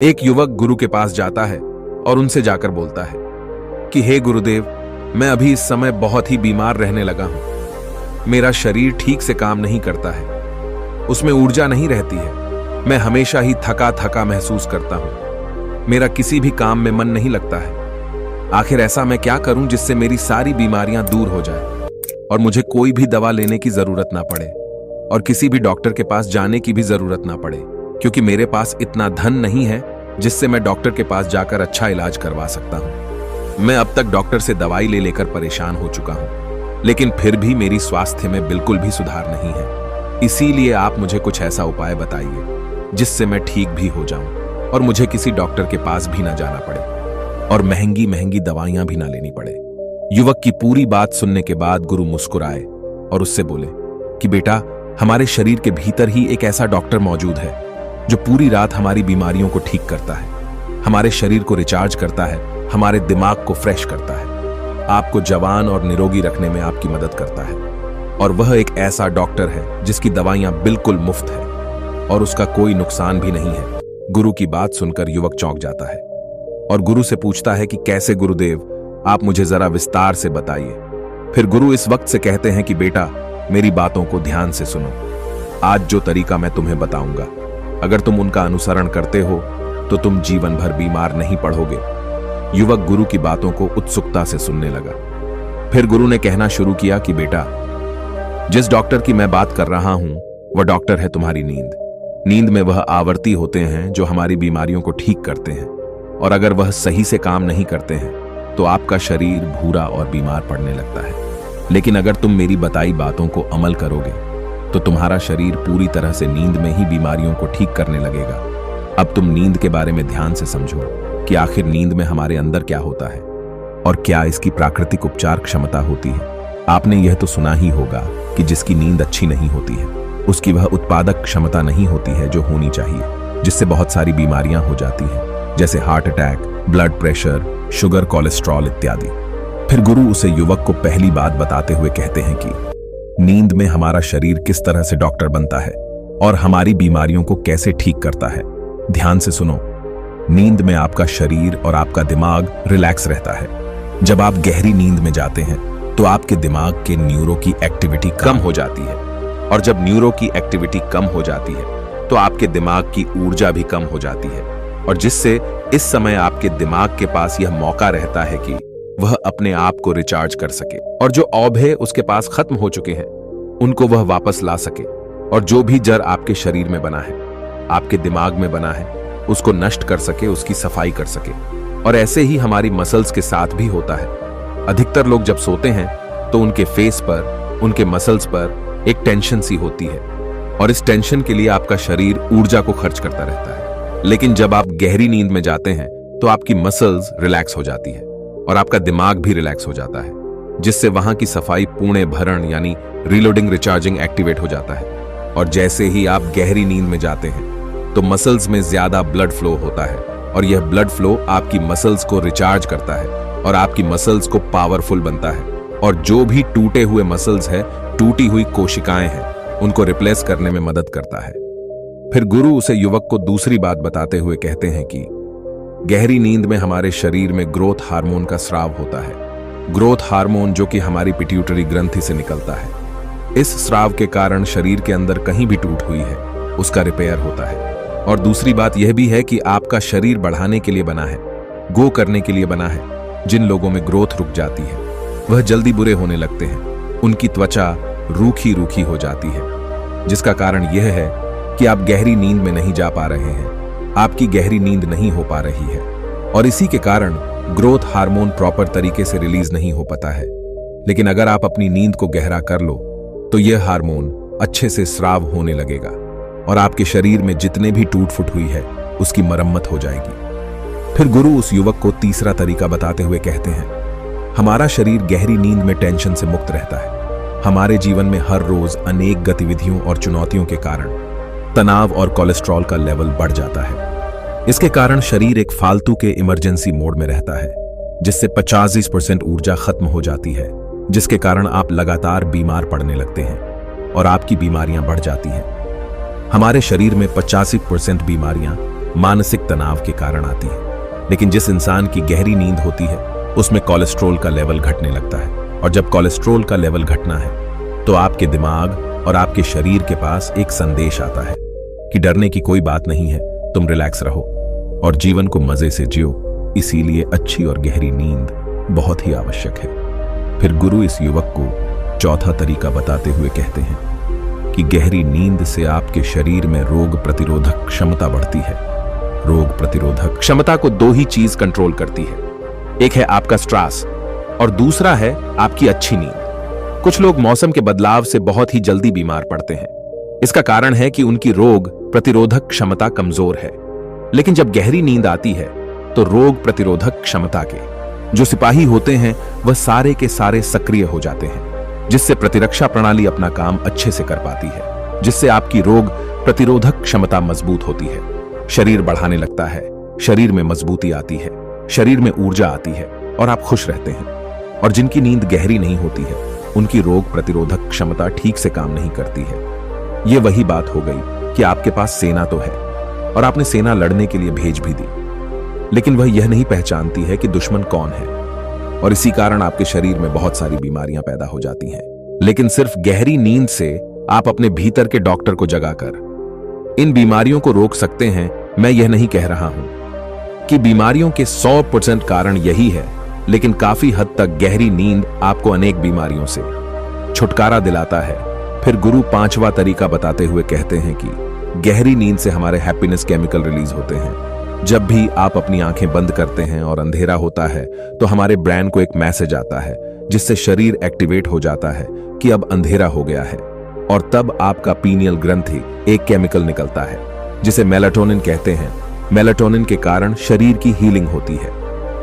एक युवक गुरु के पास जाता है और उनसे जाकर बोलता है कि हे गुरुदेव, मैं अभी इस समय बहुत ही बीमार रहने लगा हूं। मेरा शरीर ठीक से काम नहीं करता है, उसमें ऊर्जा नहीं रहती है। मैं हमेशा ही थका थका महसूस करता हूं। मेरा किसी भी काम में मन नहीं लगता है। आखिर ऐसा मैं क्या करूं जिससे मेरी सारी बीमारियां दूर हो जाए और मुझे कोई भी दवा लेने की जरूरत ना पड़े और किसी भी डॉक्टर के पास जाने की भी जरूरत ना पड़े, क्योंकि मेरे पास इतना धन नहीं है जिससे मैं डॉक्टर के पास जाकर अच्छा इलाज करवा सकता हूं। मैं अब तक डॉक्टर से दवाई ले लेकर परेशान हो चुका हूं, लेकिन फिर भी मेरी स्वास्थ्य में बिल्कुल भी सुधार नहीं है। इसीलिए आप मुझे कुछ ऐसा उपाय बताइए जिससे मैं ठीक भी हो जाऊं और मुझे किसी डॉक्टर के पास भी ना जाना पड़े और महंगी महंगी दवाइयां भी ना लेनी पड़े। युवक की पूरी बात सुनने के बाद गुरु मुस्कुराए और उससे बोले कि बेटा, हमारे शरीर के भीतर ही एक ऐसा डॉक्टर मौजूद है जो पूरी रात हमारी बीमारियों को ठीक करता है, हमारे शरीर को रिचार्ज करता है, हमारे दिमाग को फ्रेश करता है, आपको जवान और निरोगी रखने में आपकी मदद करता है। और वह एक ऐसा डॉक्टर है जिसकी दवाइयां बिल्कुल मुफ्त है और उसका कोई नुकसान भी नहीं है। गुरु की बात सुनकर युवक चौंक जाता है और गुरु से पूछता है कि कैसे गुरुदेव, आप मुझे जरा विस्तार से बताइए। फिर गुरु इस वक्त से कहते हैं कि बेटा, मेरी बातों को ध्यान से सुनो। आज जो तरीका मैं तुम्हें बताऊंगा, अगर तुम उनका अनुसरण करते हो तो तुम जीवन भर बीमार नहीं पड़ोगे। युवक गुरु की बातों को उत्सुकता से सुनने लगा। फिर गुरु ने कहना शुरू किया कि बेटा, जिस डॉक्टर की मैं बात कर रहा हूं वह डॉक्टर है तुम्हारी नींद। नींद में वह आवर्ती होते हैं जो हमारी बीमारियों को ठीक करते हैं, और अगर वह सही से काम नहीं करते हैं तो आपका शरीर भूरा और बीमार पड़ने लगता है। लेकिन अगर तुम मेरी बताई बातों को अमल करोगे तो तुम्हारा शरीर पूरी तरह से नींद में ही बीमारियों को ठीक करने लगेगा। अब तुम नींद के बारे में ध्यान से समझो कि आखिर नींद में हमारे अंदर क्या होता है और क्या इसकी प्राकृतिक उपचार क्षमता होती है। आपने यह तो सुना ही होगा कि जिसकी नींद अच्छी नहीं होती है उसकी वह उत्पादक क्षमता नहीं होती है जो होनी चाहिए, जिससे बहुत सारी बीमारियां हो जाती हैं, जैसे heart attack, blood pressure, sugar, cholesterol इत्यादि। फिर गुरु उसे युवक को पहली बात बताते हुए कहते हैं कि नींद में हमारा शरीर किस तरह से डॉक्टर बनता है और हमारी बीमारियों को कैसे ठीक करता है। ध्यान से सुनो। नींद में आपका शरीर और आपका दिमाग रिलैक्स रहता है। जब आप गहरी नींद में जाते हैं तो आपके दिमाग के न्यूरो की एक्टिविटी कम हो जाती है, और जब न्यूरो की एक्टिविटी कम हो जाती है तो आपके दिमाग की ऊर्जा भी कम हो जाती है, और जिससे इस समय आपके दिमाग के पास यह मौका रहता है कि वह अपने आप को रिचार्ज कर सके और जो औंधे उसके पास खत्म हो चुके हैं उनको वह वापस ला सके, और जो भी जर आपके शरीर में बना है, आपके दिमाग में बना है, उसको नष्ट कर सके, उसकी सफाई कर सके। और ऐसे ही हमारी मसल्स के साथ भी होता है। अधिकतर लोग जब सोते हैं तो उनके फेस पर, उनके मसल्स पर एक टेंशन सी होती है, और इस टेंशन के लिए आपका शरीर ऊर्जा को खर्च करता रहता है। लेकिन जब आप गहरी नींद में जाते हैं तो आपकी मसल्स रिलैक्स हो जाती है और आपका दिमाग भी रिलैक्स हो जाता है, जिससे वहां की सफाई पुणे भरण यानी रीलोडिंग रिचार्जिंग एक्टिवेट हो जाता है। और जैसे ही आप गहरी नींद में जाते हैं तो मसल्स में ज्यादा ब्लड फ्लो होता है, और यह ब्लड फ्लो आपकी मसल्स को रिचार्ज करता है और आपकी मसल्स को पावरफुल बनता है, और जो भी टूटे हुए मसल्स है, टूटी हुई कोशिकाएं हैं, उनको रिप्लेस करने में मदद करता है। फिर गुरु उसे युवक को दूसरी बात बताते हुए कहते हैं कि गहरी नींद में हमारे शरीर में ग्रोथ हार्मोन का स्राव होता है। ग्रोथ हार्मोन जो कि हमारी पिट्यूटरी ग्रंथि से निकलता है। इस स्राव के कारण शरीर के अंदर कहीं भी टूट हुई है उसका रिपेयर होता है। और दूसरी बात यह भी है कि आपका शरीर बढ़ाने के लिए बना है, ग्रो करने के लिए बना है। जिन लोगों में ग्रोथ रुक जाती है वह जल्दी बुरे होने लगते हैं, उनकी त्वचा रूखी रूखी हो जाती है, जिसका कारण यह है कि आप गहरी नींद में नहीं जा पा रहे हैं, आपकी गहरी नींद नहीं हो पा रही है, और इसी के कारण ग्रोथ हार्मोन प्रॉपर तरीके से रिलीज नहीं हो पाता है। लेकिन अगर आप अपनी नींद को गहरा कर लो तो यह हार्मोन अच्छे से स्राव होने लगेगा और आपके शरीर में जितने भी टूट फुट हुई है उसकी मरम्मत हो जाएगी। फिर गुरु उस युवक को तीसरा तरीका बताते हुए कहते हैं, हमारा शरीर गहरी नींद में टेंशन से मुक्त रहता है। हमारे जीवन में हर रोज अनेक गतिविधियों और चुनौतियों के कारण तनाव और कोलेस्ट्रॉल का लेवल बढ़ जाता है। इसके कारण शरीर एक फालतू के इमरजेंसी मोड में रहता है, जिससे 85% ऊर्जा खत्म हो जाती है, जिसके कारण आप लगातार बीमार पड़ने लगते हैं और आपकी बीमारियां बढ़ जाती हैं। हमारे शरीर में 85% बीमारियां मानसिक तनाव के कारण आती है। लेकिन जिस इंसान की गहरी नींद होती है उसमें कोलेस्ट्रॉल का लेवल घटने लगता है, और जब कोलेस्ट्रॉल का लेवल घटना है तो आपके दिमाग और आपके शरीर के पास एक संदेश आता है कि डरने की कोई बात नहीं है, तुम रिलैक्स रहो और जीवन को मजे से जियो। इसीलिए अच्छी और गहरी नींद बहुत ही आवश्यक है। फिर गुरु इस युवक को चौथा तरीका बताते हुए कहते हैं कि गहरी नींद से आपके शरीर में रोग प्रतिरोधक क्षमता बढ़ती है। रोग प्रतिरोधक क्षमता को दो ही चीज कंट्रोल करती है, एक है आपका स्ट्रेस और दूसरा है आपकी अच्छी नींद। कुछ लोग मौसम के बदलाव से बहुत ही जल्दी बीमार पड़ते हैं। इसका कारण है कि उनकी रोग प्रतिरोधक क्षमता कमजोर है। लेकिन जब गहरी नींद आती है तो रोग प्रतिरोधक क्षमता के जो सिपाही होते हैं वह सारे के सारे सक्रिय हो जाते हैं, जिससे प्रतिरक्षा प्रणाली अपना काम अच्छे से कर पाती है, जिससे आपकी रोग प्रतिरोधक क्षमता मजबूत होती है। शरीर बढ़ाने लगता है, शरीर में मजबूती आती है, शरीर में ऊर्जा आती है और आप खुश रहते हैं। और जिनकी नींद गहरी नहीं होती है उनकी रोग प्रतिरोधक क्षमता ठीक से काम नहीं करती है। यह वही बात हो गई कि आपके पास सेना तो है और आपने सेना लड़ने के लिए भेज भी दी, लेकिन वह यह नहीं पहचानती है कि दुश्मन कौन है, और इसी कारण आपके शरीर में बहुत सारी बीमारियां पैदा हो जाती हैं। लेकिन सिर्फ गहरी नींद से आप अपने भीतर के डॉक्टर को जगाकर इन बीमारियों को रोक सकते हैं। मैं यह नहीं कह रहा हूं कि बीमारियों के 100% कारण यही है, लेकिन काफी हद तक गहरी नींद आपको अनेक बीमारियों से छुटकारा दिलाता है। फिर गुरु पांचवा तरीका बताते हुए कहते हैं कि गहरी नींद से हमारे हैप्पीनेस केमिकल रिलीज होते हैं। जब भी आप अपनी आंखें बंद करते हैं और अंधेरा होता है तो हमारे ब्रेन को एक मैसेज आता है जिससे शरीर एक्टिवेट हो जाता है कि अब अंधेरा हो गया है, और तब आपका पीनियल ग्रंथि एक केमिकल निकलता है जिसे मेलाटोनिन कहते हैं। मेलाटोनिन के कारण शरीर की हीलिंग होती है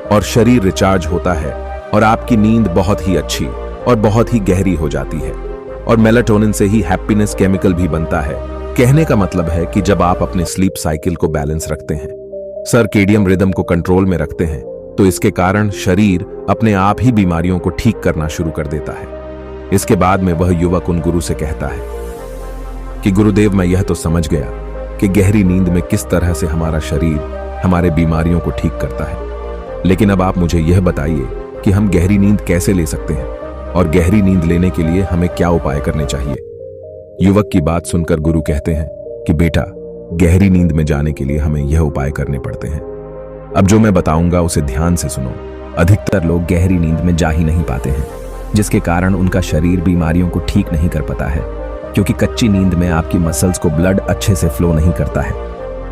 और शरीर रिचार्ज होता है और आपकी नींद बहुत ही अच्छी और बहुत ही गहरी हो जाती है। और मेलाटोनिन से ही हैप्पीनेस केमिकल भी बनता है। कहने का मतलब है कि जब आप अपने स्लीप साइकिल को बैलेंस रखते हैं, सर्केडियन रिदम को कंट्रोल में रखते हैं, तो इसके कारण शरीर अपने आप ही बीमारियों को ठीक करना शुरू कर देता है। इसके बाद में वह युवक उन गुरु से कहता है कि गुरुदेव, मैं यह तो समझ गया कि गहरी नींद में किस तरह से हमारा शरीर हमारे बीमारियों को ठीक करता है, लेकिन अब आप मुझे यह बताइए कि हम गहरी नींद कैसे ले सकते हैं और गहरी नींद लेने के लिए हमें क्या उपाय करने चाहिए। युवक की बात सुनकर गुरु कहते हैं कि बेटा, गहरी नींद में जाने के लिए हमें यह उपाय करने पड़ते हैं। अब जो मैं बताऊंगा उसे ध्यान से सुनो। अधिकतर लोग गहरी नींद में जा ही नहीं पाते हैं, जिसके कारण उनका शरीर बीमारियों को ठीक नहीं कर पाता है, क्योंकि कच्ची नींद में आपकी मसल्स को ब्लड अच्छे से फ्लो नहीं करता है,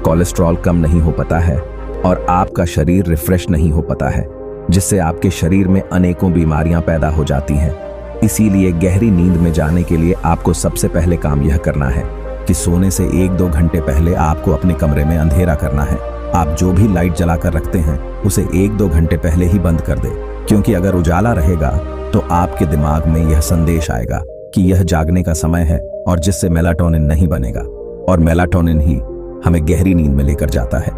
कोलेस्ट्रॉल कम नहीं हो पाता है और आपका शरीर रिफ्रेश नहीं हो पाता है, जिससे आपके शरीर में अनेकों बीमारियां पैदा हो जाती हैं। इसीलिए गहरी नींद में जाने के लिए आपको सबसे पहले काम यह करना है कि सोने से 1-2 घंटे पहले आपको अपने कमरे में अंधेरा करना है। आप जो भी लाइट जलाकर रखते हैं उसे 1-2 घंटे पहले ही बंद कर दें, क्योंकि अगर उजाला रहेगा तो आपके दिमाग में यह संदेश आएगा कि यह जागने का समय है, और जिससे मेलाटोनिन नहीं बनेगा, और मेलाटोनिन ही हमें गहरी नींद में लेकर जाता है।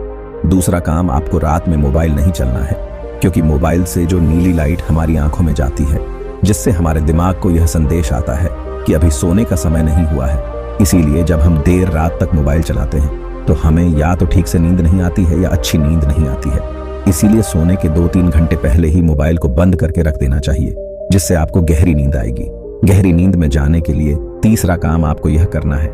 दूसरा काम, आपको रात में मोबाइल नहीं चलना है, क्योंकि मोबाइल से जो नीली लाइट हमारी आंखों में जाती है, जिससे हमारे दिमाग को यह संदेश आता है कि अभी सोने का समय नहीं हुआ है। इसीलिए जब हम देर रात तक मोबाइल चलाते हैं तो हमें या तो ठीक से नींद नहीं आती है या अच्छी नींद नहीं आती है। इसीलिए सोने के 2-3 घंटे पहले ही मोबाइल को बंद करके रख देना चाहिए, जिससे आपको गहरी नींद आएगी। गहरी नींद में जाने के लिए तीसरा काम आपको यह करना है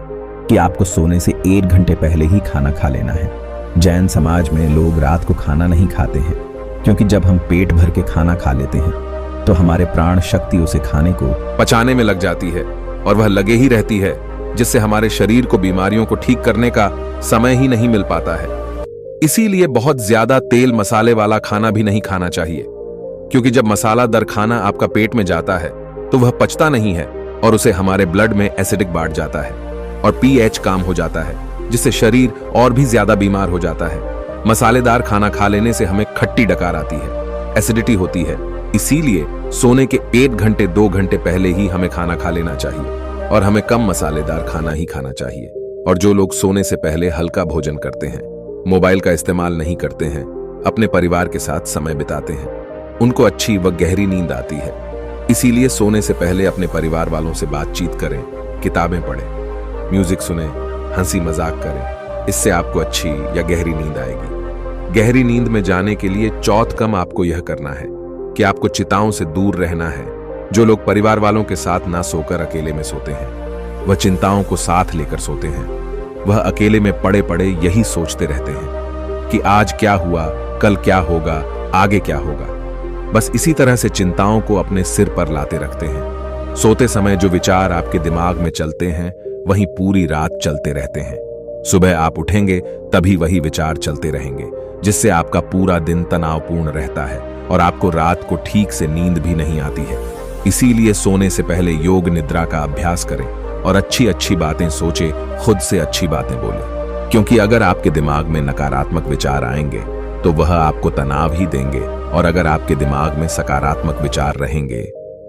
कि आपको सोने से 1 घंटे पहले ही खाना खा लेना है। जैन समाज में लोग रात को खाना नहीं खाते हैं, क्योंकि जब हम पेट भर के खाना खा लेते हैं तो हमारे प्राण शक्ति उसे खाने को पचाने में लग जाती है और वह लगे ही रहती है, जिससे हमारे शरीर को बीमारियों को ठीक करने का समय ही नहीं मिल पाता है। इसीलिए बहुत ज्यादा तेल मसाले वाला खाना भी नहीं खाना चाहिए, क्योंकि जब मसालादार खाना आपका पेट में जाता है तो वह पचता नहीं है और उसे हमारे ब्लड में एसिडिक बांट जाता है और पीएच काम हो जाता है, जिससे शरीर और भी ज्यादा बीमार हो जाता है। मसालेदार खाना खा लेने से हमें खट्टी डकार आती है, एसिडिटी होती है। इसीलिए सोने के 1 घंटे 2 घंटे पहले ही हमें खाना खा लेना चाहिए और हमें कम मसालेदार खाना ही खाना चाहिए। और जो लोग सोने से पहले हल्का भोजन करते हैं, मोबाइल का इस्तेमाल नहीं करते हैं, अपने परिवार के साथ समय बिताते हैं, उनको अच्छी व गहरी नींद आती है। इसीलिए सोने से पहले अपने परिवार वालों से बातचीत करें, किताबें पढ़ें, म्यूजिक सुने, हंसी मजाक करें। इससे आपको अच्छी या गहरी नींद आएगी। गहरी नींद में जाने के लिए चौथ कम आपको यह करना है कि आपको चिंताओं से दूर रहना है। जो लोग परिवार वालों के साथ ना सोकर अकेले में सोते हैं, वह चिंताओं को साथ लेकर सोते हैं। वह अकेले में पड़े पड़े यही सोचते रहते हैं कि आज क्या हुआ, कल क्या होगा, आगे क्या होगा। बस इसी तरह से चिंताओं को अपने सिर पर लाते रखते हैं। सोते समय जो विचार आपके दिमाग में चलते हैं वही पूरी रात चलते रहते हैं। सुबह आप उठेंगे तभी वही विचार चलते रहेंगे, जिससे आपका पूरा दिन तनावपूर्ण रहता है और आपको रात को ठीक से नींद भी नहीं आती है। इसीलिए सोने से पहले योग निद्रा का अभ्यास करें और अच्छी अच्छी बातें सोचें, खुद से अच्छी बातें बोलें। क्योंकि अगर आपके दिमाग में नकारात्मक विचार आएंगे तो वह आपको तनाव ही देंगे, और अगर आपके दिमाग में सकारात्मक विचार रहेंगे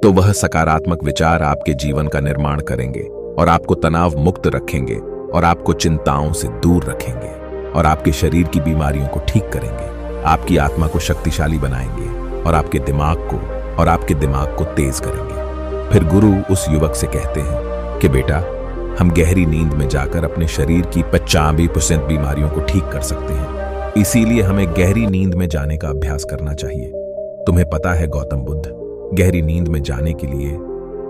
तो वह सकारात्मक विचार आपके जीवन का निर्माण करेंगे और आपको तनाव मुक्त रखेंगे और आपको चिंताओं से दूर रखेंगे और आपके शरीर की बीमारियों को ठीक करेंगे, आपकी आत्मा को शक्तिशाली बनाएंगे और आपके दिमाग को तेज करेंगे। फिर गुरु उस युवक से कहते हैं कि बेटा, हम गहरी नींद में जाकर अपने शरीर की 95% बीमारियों को ठीक कर सकते हैं। इसीलिए हमें गहरी नींद में जाने का अभ्यास करना चाहिए। तुम्हें पता है गौतम बुद्ध गहरी नींद में जाने के लिए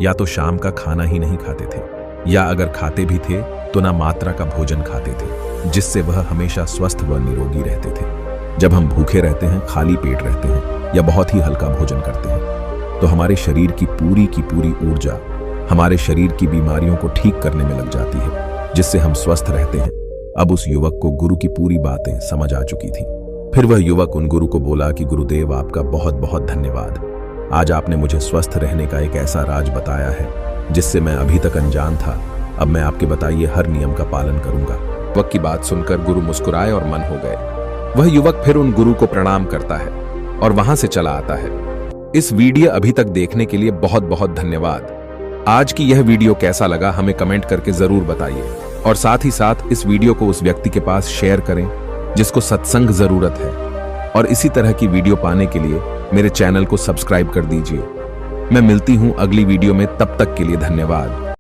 या तो शाम का खाना ही नहीं खाते थे, या अगर खाते भी थे तो ना मात्रा का भोजन खाते थे, जिससे वह हमेशा स्वस्थ व निरोगी रहते थे। जब हम भूखे रहते हैं, खाली पेट रहते हैं या बहुत ही हल्का भोजन करते हैं तो हमारे शरीर की पूरी ऊर्जा हमारे शरीर की बीमारियों को ठीक करने में लग जाती है, जिससे हम स्वस्थ रहते हैं। अब उस युवक को गुरु की पूरी बातें समझ आ चुकी थी। फिर वह युवक उन गुरु को बोला कि गुरुदेव, आपका बहुत बहुत धन्यवाद। आज आपने मुझे स्वस्थ रहने का एक ऐसा राज बताया है जिससे मैं अभी तक अनजान था। अब मैं आपके बताइए हर नियम का पालन करूंगा। युवक की बात सुनकर गुरु मुस्कुराए और मन हो गए। वह युवक फिर उन गुरु को प्रणाम करता है और वहां से चला आता है। इस वीडियो अभी तक देखने के लिए बहुत बहुत धन्यवाद। आज की यह वीडियो कैसा लगा हमें कमेंट करके जरूर बताइए, और साथ ही साथ इस वीडियो को उस व्यक्ति के पास शेयर करें जिसको सत्संग जरूरत है। और इसी तरह की वीडियो पाने के लिए मेरे चैनल को सब्सक्राइब कर दीजिए। मैं मिलती हूं अगली वीडियो में, तब तक के लिए धन्यवाद।